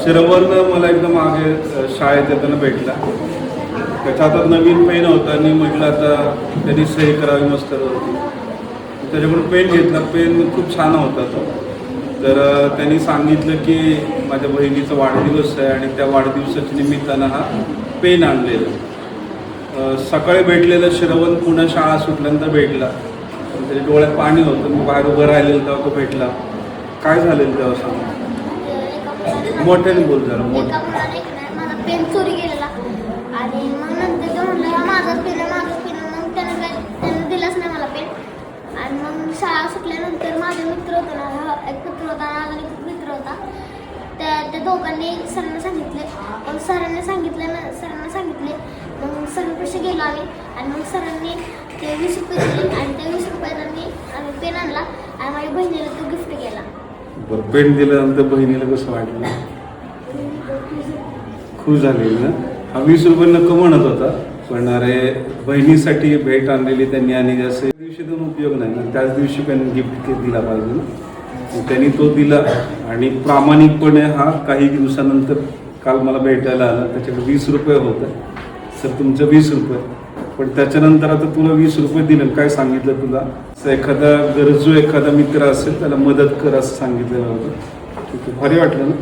श्रवण मला एकदम मागे शाळेत येताना भेटला. त्याच्या हातात नवीन पेन होता आणि म्हटलं आता त्यांनी सही करावी मस्तरवरती. त्याच्याकडून पेन घेतला. पेन खूप छान होता तो. तर त्यांनी सांगितलं की माझ्या बहिणीचा वाढदिवस आहे आणि त्या वाढदिवसाच्या निमित्तानं हा पेन आणलेला. सकाळी भेटलेलं श्रवण पुन्हा शाळा सुटल्यानंतर भेटला. त्याच्या डोळ्यात पाणी होतं. मी बाहेर उभं राहिलेलं तेव्हा तो भेटला. काय झालेलं तेव्हा सांग. मोठ्याने बोल जरा. माझा पेन चोरी गेलेला आणि मग नंतर ते म्हणलं माझाच पेन मग त्यानं दिलाच नाही मला पेन. आणि मग शाळा सुटल्यानंतर माझे मित्र होते ना, एक मित्र होता आणि एक मित्र होता. त्या दोघांनी सरांना सांगितले. मग सरांनी सांगितले मग सरांपाशी गेलो आम्ही आणि मग सरांनी ते 20 रुपये दिले आणि त्या 20 रुपयांनी आम्ही पेन आणला आणि माझ्या बहिणीला तो गिफ्ट केला. बरं, पेन दिल्यानंतर बहिणीला कसं वाटलं? खुश झालेली ना. हा 20 रुपये नको म्हणत होता, पण अरे बहिणीसाठी भेट आणलेली त्यांनी आणि असे दिवशी दोन उपयोग नाही ना, त्याच दिवशी त्यांनी गिफ्ट दिला पाहिजे ना. त्यांनी तो दिला आणि प्रामाणिकपणे हा काही दिवसानंतर काल मला भेटायला आला. त्याच्याकडे 20 रुपये होतं. सर तुमचं 20 रुपये, पण त्याच्यानंतर आता तुला 20 रुपये दिले. काय सांगितलं तुला? एखादा गरजू एखादा मित्र असेल त्याला मदत कर असं सांगितलेलं होतं. भारी वाटलं ना.